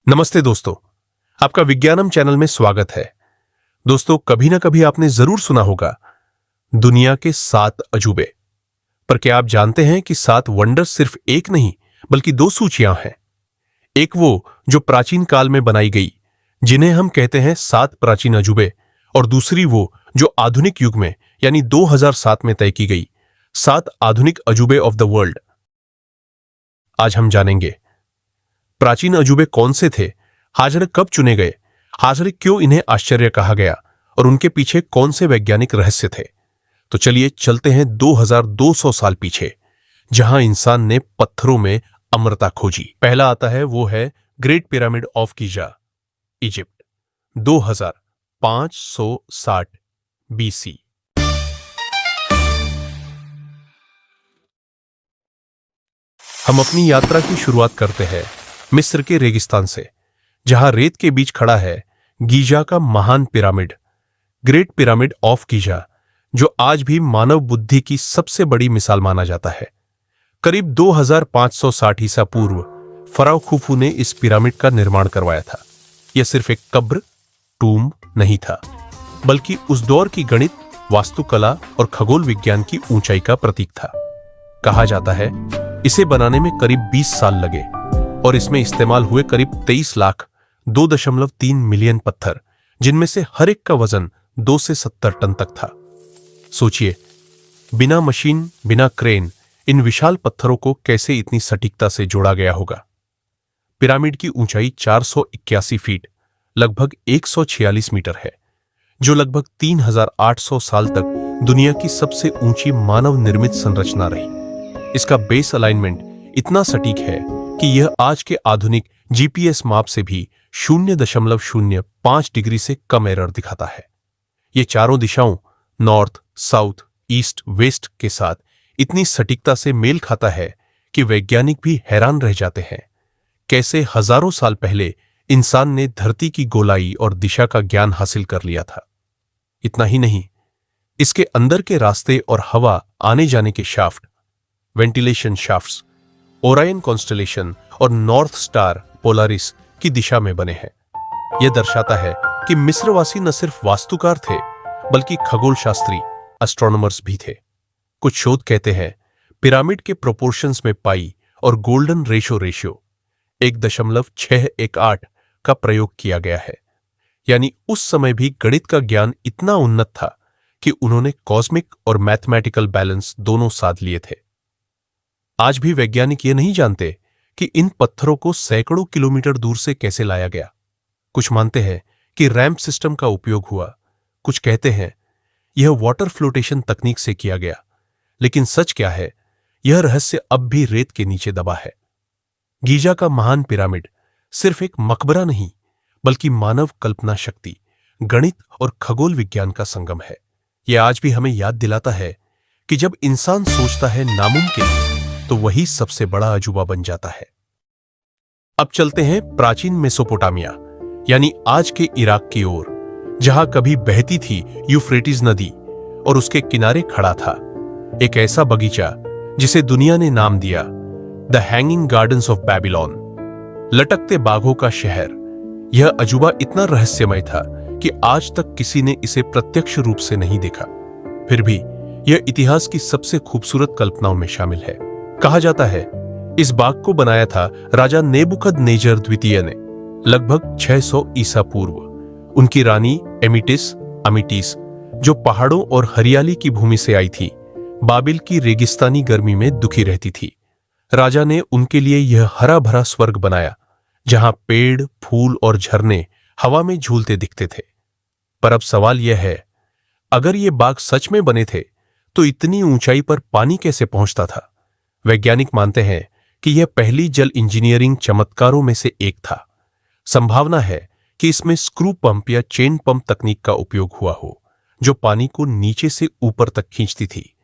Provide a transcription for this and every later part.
नमस्ते दोस्तों, आपका विज्ञानम चैनल में स्वागत है। दोस्तों, कभी ना कभी आपने जरूर सुना होगा दुनिया के 7 अजूबे। पर क्या आप जानते हैं कि 7 वंडर सिर्फ एक नहीं बल्कि 2 सूचियां हैं। एक वो जो प्राचीन काल में बनाई गई, जिन्हें हम कहते हैं 7 प्राचीन अजूबे, और दूसरी वो जो आधुनिक युग में यानी 2007 में तय की गई 7 आधुनिक अजूबे ऑफ द वर्ल्ड। आज हम जानेंगे प्राचीन अजूबे कौन से थे, हाजरे कब चुने गए, हाजरे क्यों इन्हें आश्चर्य कहा गया और उनके पीछे कौन से वैज्ञानिक रहस्य थे। तो चलिए चलते हैं 2200 साल पीछे, जहां इंसान ने पत्थरों में अमरता खोजी। पहला आता है वो है great pyramid of Giza, Egypt, 2560 BC. हम अपनी यात्रा की शुरुआत करते हैं मिस्र के रेगिस्तान से, जहां रेत के बीच खड़ा है गीजा का महान pyramid, great pyramid of Giza, जो आज भी मानव बुद्धि की सबसे बड़ी मिसाल माना जाता है। करीब 2560 ईसा पूर्व फराओ खुफू ने इस पिरामिड का निर्माण करवाया था। यह सिर्फ एक कब्र, टूम नहीं था, बल्कि उस दौर की गणित, वास्तुकला और खगोल विज्ञान की ऊंचाई का प्रतीक था। कहा जाता है इसे बनाने में करीब 20 साल लगे और इसमें इस्तेमाल हुए करीब 23 लाख 2.3 मिलियन पत्थर, जिनमें से हर एक का वजन 2 से 70 टन तक था। सोचिए, बिना मशीन, बिना क्रेन, इन विशाल पत्थरों को कैसे इतनी सटीकता से जोड़ा गया होगा। पिरामिड की ऊंचाई 481 फीट, लगभग 146 मीटर है, जो लगभग 3800 साल तक दुनिया की सबसे ऊंची मानव निर्मित संरचना रही। इसका बेस अलाइनमेंट इतना सटीक है कि यह आज के आधुनिक जीपीएस माप से भी 0.05 डिग्री से कम एरर दिखाता है। ये चारों दिशाओं नॉर्थ, साउथ, ईस्ट, वेस्ट के साथ इतनी सटीकता से मेल खाता है कि वैज्ञानिक भी हैरान रह जाते हैं कैसे हजारों साल पहले इंसान ने धरती की गोलाई और दिशा का ज्ञान हासिल कर लिया था। इतना ही नहीं, इसके अंदर के रास्ते और हवा आने जाने के shaft, ventilation shafts, Orion constellation और नॉर्थ स्टार पोलारिस की दिशा में बने हैं। यह दर्शाता है कि मिस्रवासी न सिर्फ वास्तुकार थे बल्कि खगोल शास्त्री, एस्ट्रोनॉमर्स भी थे। कुछ शोध कहते हैं पिरामिड के प्रोपोर्शंस में पाई और गोल्डन रेशियो 1.618 का प्रयोग किया गया है। यानी उस समय भी गणित का ज्ञान इतना उन्नत था कि उन्होंने कॉस्मिक और मैथमेटिकल बैलेंस दोनों साध लिए थे। आज भी वैज्ञानिक ये नहीं जानते कि इन पत्थरों को सैकड़ों किलोमीटर दूर से कैसे लाया गया। कुछ मानते हैं कि रैंप सिस्टम का उपयोग हुआ, कुछ कहते हैं यह वाटर फ्लोटेशन तकनीक से किया गया। लेकिन सच क्या है, यह रहस्य अब भी रेत के नीचे दबा है। गीजा का महान पिरामिड सिर्फ एक मकबरा नहीं बल्कि मानव कल्पना शक्ति, गणित और खगोल विज्ञान का संगम है। यह आज भी हमें याद दिलाता है कि जब इंसान सोचता है नामुमकिन, तो वही सबसे बड़ा अजूबा बन जाता है। अब चलते हैं प्राचीन मेसोपोटामिया यानी आज के इराक की ओर, जहां कभी बहती थी यूफ्रेटिस नदी और उसके किनारे खड़ा था एक ऐसा बगीचा जिसे दुनिया ने नाम दिया the hanging gardens of Babylon, लटकते बागों का शहर। यह अजूबा इतना रहस्यमय था कि आज तक किसी ने इसे प्रत्यक्ष रूप से नहीं देखा। फिर भी यह इतिहास की सबसे खूबसूरत कल्पनाओं में शामिल है। कहा जाता है इस बाग को बनाया था राजा नेबुकदनेजर द्वितीय ने, लगभग 600 ईसा पूर्व। उनकी रानी अमिटिस, जो पहाड़ों और हरियाली की भूमि से आई थी, बाबिल की रेगिस्तानी गर्मी में दुखी रहती थी। राजा ने उनके लिए यह हरा भरा स्वर्ग बनाया, जहां पेड़, फूल और झरने हवा में झूलते दिखते थे। पर अब सवाल यह है, अगर ये बाग सच में बने थे तो इतनी ऊंचाई पर पानी कैसे पहुंचता था? वैज्ञानिक मानते हैं कि यह पहली जल इंजीनियरिंग चमत्कारों में से एक था। संभावना है कि इसमें स्क्रू पंप या चेन पंप तकनीक का उपयोग हुआ हो, जो पानी को नीचे से ऊपर तक खींचती थी,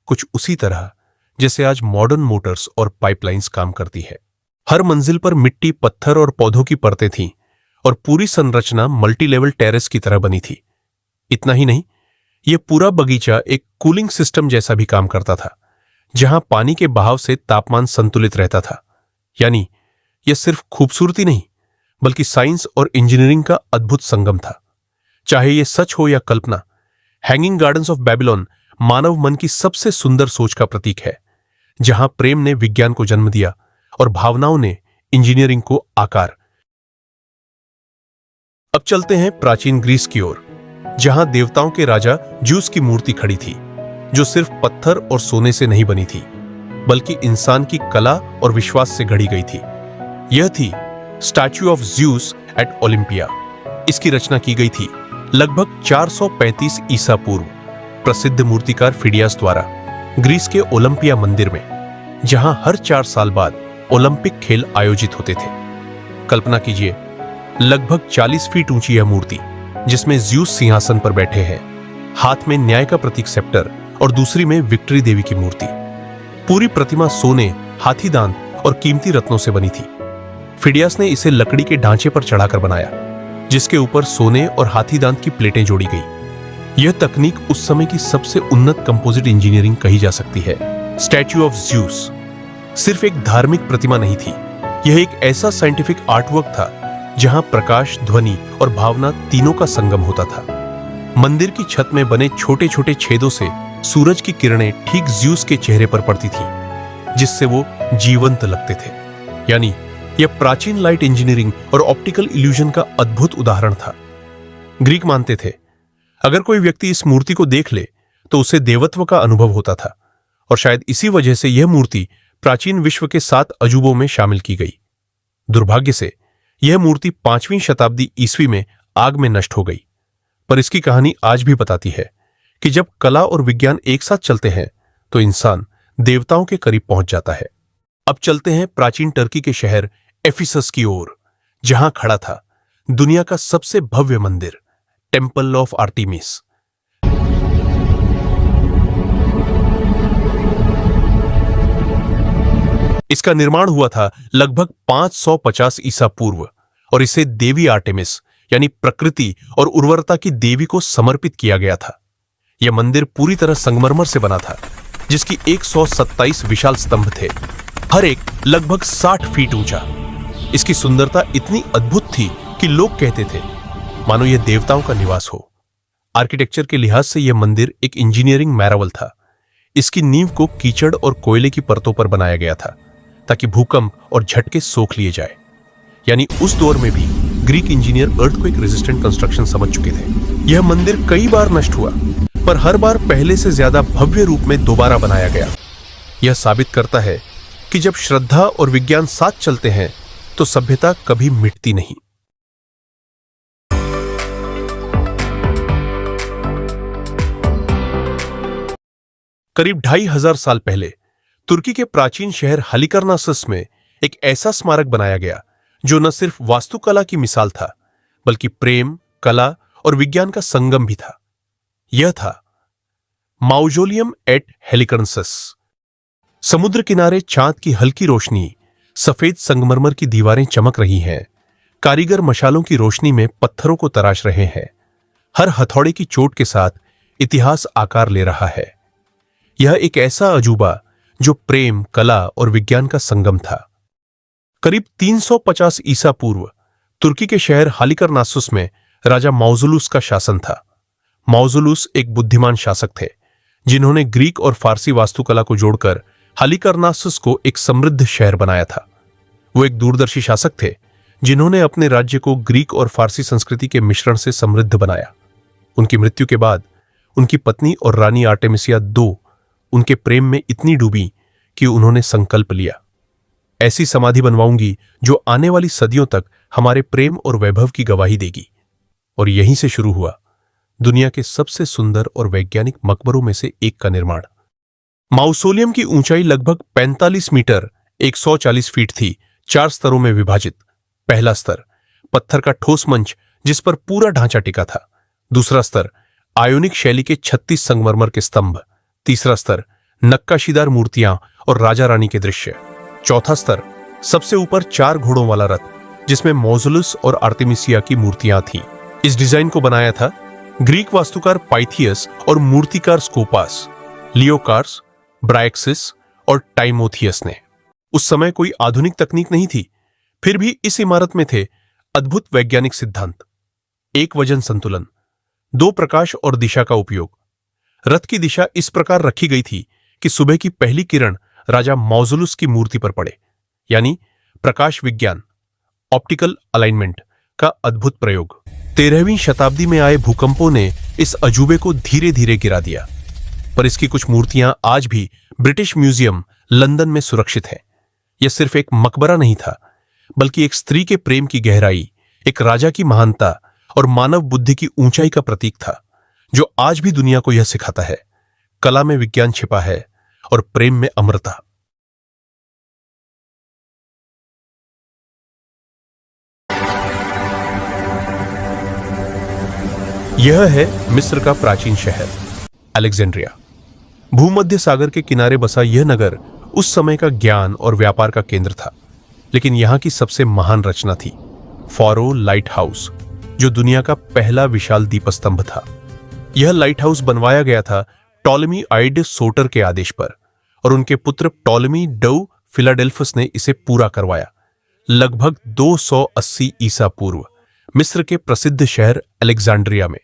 कुछ उसी तरह जैसे आज मॉडर्न मोटर्स और पाइपलाइंस काम करती है। हर मंजिल पर मिट्टी, पत्थर और पौधों की परतें थीं और पूरी संरचना मल्टी लेवल टेरेस की तरह बनी थी। इतना ही नहीं, यह पूरा बगीचा एक कूलिंग सिस्टम जैसा भी काम करता था, जहां पानी के बहाव से तापमान संतुलित रहता था। यानी यह सिर्फ खूबसूरती नहीं बल्कि साइंस और इंजीनियरिंग का अद्भुत संगम था। चाहे यह सच हो या कल्पना, हैंगिंग गार्डन्स ऑफ बेबीलोन मानव मन की सबसे सुंदर सोच का प्रतीक है, जहां प्रेम ने विज्ञान को जन्म दिया और भावनाओं ने इंजीनियरिंग को आकार। अब चलते हैं प्राचीन ग्रीस की ओर, जहां देवताओं के राजा ज्यूस की मूर्ति खड़ी थी, जो सिर्फ पत्थर और सोने से नहीं बनी थी, बल्कि इंसान की कला और विश्वास से गढ़ी गई थी। यह थी statue of Zeus at Olympia. इसकी रचना की गई थी लगभग 435 ईसा पूर्व प्रसिद्ध मूर्तिकार फिडियास द्वारा ग्रीस के ओलंपिया मंदिर में, जहां हर 4 साल बाद ओलंपिक खेल आयोजित होते थे। कल्पना कीजिए, लगभग 40 फीट ऊंची यह मूर्ति, जिसमें ज्यूस सिंहासन पर बैठे हैं, हाथ में न्याय का प्रतीक सेप्टर और दूसरी में विक्ट्री देवी की मूर्ति। पूरी प्रतिमा सोने, हाथी दांत और कीमती रत्नों से बनी थी। फिडियास ने इसे लकड़ी के ढांचे पर चढ़ाकर बनाया, जिसके ऊपर सोने और हाथी दांत की प्लेटें जोड़ी गई। यह तकनीक उस समय की सबसे उन्नत कंपोजिट इंजीनियरिंग कही जा सकती है। स्टैच्यू ऑफ ज्यूस सिर्फ एक धार्मिक प्रतिमा नहीं थी, यह एक ऐसा साइंटिफिक आर्टवर्क था जहां प्रकाश, ध्वनि और भावना तीनों का संगम होता था। मंदिर की छत में बने छोटे छोटे छेदों से सूरज की किरणें ठीक ज्यूस के चेहरे पर पड़ती थी, जिससे वो जीवंत लगते थे। यानी यह प्राचीन लाइट इंजीनियरिंग और ऑप्टिकल इल्यूजन का अद्भुत उदाहरण था। ग्रीक मानते थे, अगर कोई व्यक्ति इस मूर्ति को देख ले तो उसे देवत्व का अनुभव होता था, और शायद इसी वजह से यह मूर्ति प्राचीन विश्व के 7 अजूबों में शामिल की गई। दुर्भाग्य से यह मूर्ति 5वीं शताब्दी ईस्वी में आग में नष्ट हो गई, पर इसकी कहानी आज भी बताती है कि जब कला और विज्ञान एक साथ चलते हैं तो इंसान देवताओं के करीब पहुंच जाता है। अब चलते हैं प्राचीन टर्की के शहर एफिसस की ओर, जहां खड़ा था दुनिया का सबसे भव्य मंदिर, टेम्पल ऑफ आर्टेमिस। इसका निर्माण हुआ था लगभग 550 ईसा पूर्व, और इसे देवी आर्टेमिस यानी प्रकृति और उर्वरता की देवी को समर्पित किया गया था। यह मंदिर पूरी तरह संगमरमर से बना था, जिसकी 127 विशाल स्तंभ थे, हर एक लगभग 60 फीट ऊंचा। इसकी सुंदरता इतनी अद्भुत थी कि लोग कहते थे मानो यह देवताओं का निवास हो। आर्किटेक्चर के लिहाज से यह मंदिर एक इंजीनियरिंग मैरावल था। इसकी नींव को कीचड़ और कोयले की परतों पर बनाया गया था, ताकि भूकंप और झटके सोख लिए जाए। यानी उस दौर में भी Greek engineer earthquake resistant construction समझ चुके थे। यह मंदिर कई बार नष्ट हुआ, पर हर बार पहले से ज्यादा भव्य रूप में दोबारा बनाया गया। यह साबित करता है कि जब श्रद्धा और विज्ञान साथ चलते हैं तो सभ्यता कभी मिटती नहीं। करीब 2500 साल पहले तुर्की के प्राचीन शहर हलिकर्नासस में एक ऐसा स्मारक बनाया गया जो न सिर्फ वास्तुकला की मिसाल था, बल्कि प्रेम, कला और विज्ञान का संगम भी था। यह था माउजोलियम एट हेलिकर्नासस। समुद्र किनारे चांद की हल्की रोशनी, सफेद संगमरमर की दीवारें चमक रही हैं, कारीगर मशालों की रोशनी में पत्थरों को तराश रहे हैं। हर हथौड़े की चोट के साथ इतिहास आकार ले रहा है। यह एक ऐसा अजूबा जो प्रेम, कला और विज्ञान का संगम था। करीब 350 ईसा पूर्व तुर्की के शहर हालिकर्नासस में राजा मौजुलुस का शासन था। मौजुलुस एक बुद्धिमान शासक थे, जिन्होंने ग्रीक और फारसी वास्तुकला को जोड़कर हालिकर्नासस को एक समृद्ध शहर बनाया था। वो एक दूरदर्शी शासक थे, जिन्होंने अपने राज्य को ग्रीक और फारसी संस्कृति के मिश्रण से समृद्ध बनाया। उनकी मृत्यु के बाद उनकी पत्नी और रानी आर्टेमिसिया II उनके प्रेम में इतनी डूबी कि उन्होंने संकल्प लिया, ऐसी समाधि बनवाऊंगी जो आने वाली सदियों तक हमारे प्रेम और वैभव की गवाही देगी। और यहीं से शुरू हुआ दुनिया के सबसे सुंदर और वैज्ञानिक मकबरों में से एक का निर्माण। माउसोलियम की ऊंचाई लगभग 45 मीटर 140 फीट थी, 4 स्तरों में विभाजित। पहला स्तर पत्थर का ठोस मंच जिस पर पूरा ढांचा टिका था। दूसरा स्तर आयोनिक शैली के 36 संगमरमर के स्तंभ। तीसरा स्तर नक्काशीदार मूर्तियां और राजा रानी के दृश्य। चौथा स्तर सबसे ऊपर 4 घोड़ों वाला रथ, जिसमें मौजुलस और आर्टेमिसिया की मूर्तियां थीं। इस डिजाइन को बनाया था ग्रीक वास्तुकार पाइथियस और मूर्तिकार स्कोपास, लियोकार्स, ब्रायक्सिस और टाइमोथियस ने। उस समय कोई आधुनिक तकनीक नहीं थी, फिर भी इस इमारत में थे अद्भुत वैज्ञानिक सिद्धांत, एक वजन संतुलन, दो प्रकाश और दिशा का उपयोग। रथ की दिशा इस प्रकार रखी गई थी कि सुबह की पहली किरण राजा मौजुलुस की मूर्ति पर पड़े, यानी प्रकाश विज्ञान, ऑप्टिकल अलाइनमेंट का अद्भुत प्रयोग। 13वीं शताब्दी में आए भूकंपों ने इस अजूबे को धीरे धीरे गिरा दिया, पर इसकी कुछ मूर्तियां आज भी ब्रिटिश म्यूजियम लंदन में सुरक्षित हैं। यह सिर्फ एक मकबरा नहीं था, बल्कि एक स्त्री के प्रेम की गहराई, एक राजा की महानता और मानव बुद्धि की ऊंचाई का प्रतीक था, जो आज भी दुनिया को यह सिखाता है, कला में विज्ञान छिपा है और प्रेम में अमरता। यह है मिस्र का प्राचीन शहर अलेक्जेंड्रिया। भूमध्य सागर के किनारे बसा यह नगर उस समय का ज्ञान और व्यापार का केंद्र था, लेकिन यहां की सबसे महान रचना थी फारो लाइट हाउस, जो दुनिया का पहला विशाल दीपस्तंभ था। यह लाइट हाउस बनवाया गया था टॉलेमी आइड सोटर के आदेश पर, और उनके पुत्र टॉलेमी डऊ फिलाडेल्फस ने इसे पूरा करवाया। लगभग 280 ईसा पूर्व मिस्र के प्रसिद्ध शहर अलेक्जेंड्रिया में।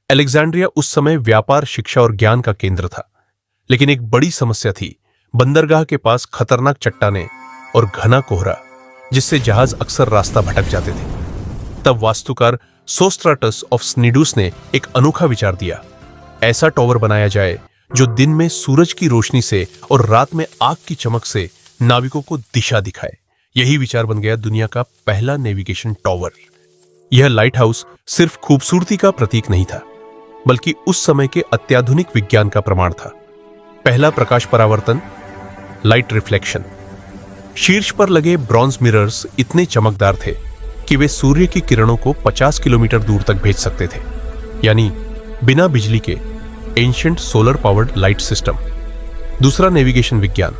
अलेक्जेंड्रिया उस समय व्यापार, शिक्षा और ज्ञान का केंद्र था, लेकिन एक बड़ी समस्या थी बंदरगाह के पास खतरनाक चट्टानें और घना कोहरा, जिससे जहाज अक्सर रास्ता भटक जाते थे। तब वास्तुकार सोस्ट्राटस ऑफ स्निडुस ने एक अनोखा विचार दिया, ऐसा टॉवर बनाया जाए जो दिन में सूरज की रोशनी से और रात में आग की चमक से नाविकों को दिशा दिखाए। यही विचार बन गया दुनिया का पहला नेविगेशन टॉवर। यह लाइट हाउस सिर्फ खूबसूरती का प्रतीक नहीं था, बल्कि उस समय के अत्याधुनिक विज्ञान का प्रमाण था। पहला प्रकाश परावर्तन, लाइट रिफ्लेक्शन। शीर्ष पर लगे ब्रॉन्ज मिरर्स इतने चमकदार थे कि वे सूर्य की किरणों को 50 किलोमीटर दूर तक भेज सकते थे, यानी बिना बिजली के ancient solar powered light system. दूसरा नेविगेशन विज्ञान।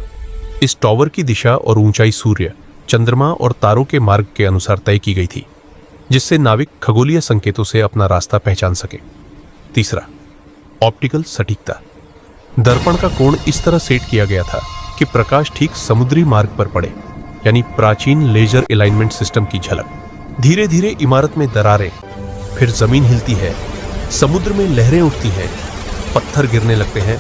इस टॉवर की दिशा और ऊंचाई सूर्य, चंद्रमा और तारों के मार्ग के अनुसार तय की गई थी, जिससे नाविक खगोलीय संकेतों से अपना रास्ता पहचान सके। तीसरा, ऑप्टिकल सटीकता। दर्पण का कोण इस तरह सेट किया गया था कि प्रकाश ठीक समुद्री मार्ग पर पड़े, यानी प्राचीन लेजर अलाइनमेंट सिस्टम की झलक। धीरे धीरे इमारत में दरारें, फिर जमीन हिलती है, समुद्र में लहरें उठती हैं, पत्थर गिरने लगते हैं।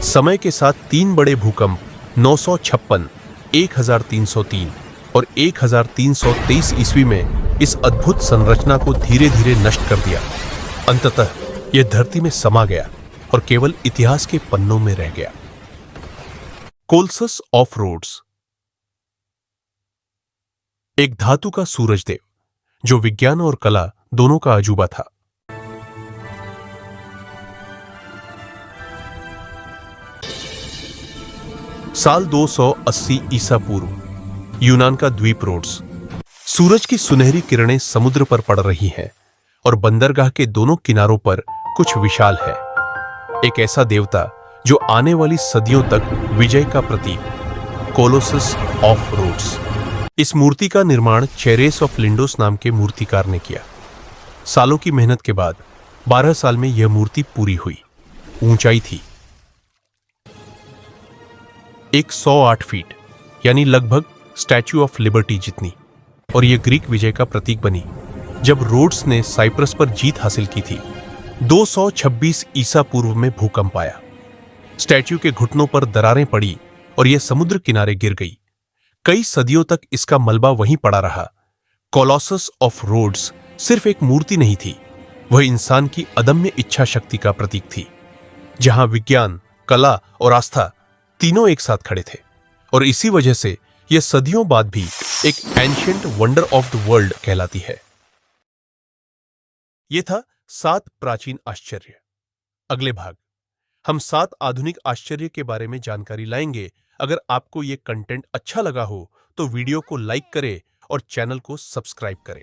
समय के साथ 3 बड़े भूकंप 956, 1303 और 1323 ईस्वी में इस अद्भुत संरचना को धीरे धीरे नष्ट कर दिया। अंततः यह धरती में समा गया और केवल इतिहास के पन्नों में रह गया। कोलसस ऑफ रोड्स। एक धातु का सूरजदेव, जो विज्ञान और कला दोनों का अजूबा था। साल 280 ईसा पूर्व, यूनान का द्वीप रोड्स। सूरज की सुनहरी किरणें समुद्र पर पड़ रही हैं और बंदरगाह के दोनों किनारों पर कुछ विशाल है। एक ऐसा देवता जो आने वाली सदियों तक विजय का प्रतीक, कोलोसस ऑफ रोड्स। इस मूर्ति का निर्माण चेरेस ऑफ लिंडोस नाम के मूर्तिकार ने किया। सालों की मेहनत के बाद 12 साल में यह मूर्ति पूरी हुई। ऊंचाई थी 108 फीट, यानी लगभग स्टैच्यू ऑफ लिबर्टी जितनी, और यह ग्रीक विजय का प्रतीक बनी जब रोड्स ने साइप्रस पर जीत हासिल की थी। 226 ईसा पूर्व में भूकंप आया, स्टैच्यू के घुटनों पर दरारें पड़ी और यह समुद्र किनारे गिर गई। कई सदियों तक इसका मलबा वहीं पड़ा रहा। कोलोसस ऑफ रोड्स सिर्फ एक मूर्ति नहीं थी, वह इंसान की अदम्य इच्छा शक्ति का प्रतीक थी, जहां विज्ञान, कला और आस्था तीनों एक साथ खड़े थे। और इसी वजह से यह सदियों बाद भी एक ancient wonder of the world कहलाती है। यह था 7 प्राचीन आश्चर्य। अगले भाग हम 7 आधुनिक आश्चर्य के बारे में जानकारी लाएंगे। अगर आपको यह कंटेंट अच्छा लगा हो तो वीडियो को लाइक करें और चैनल को सब्सक्राइब करें।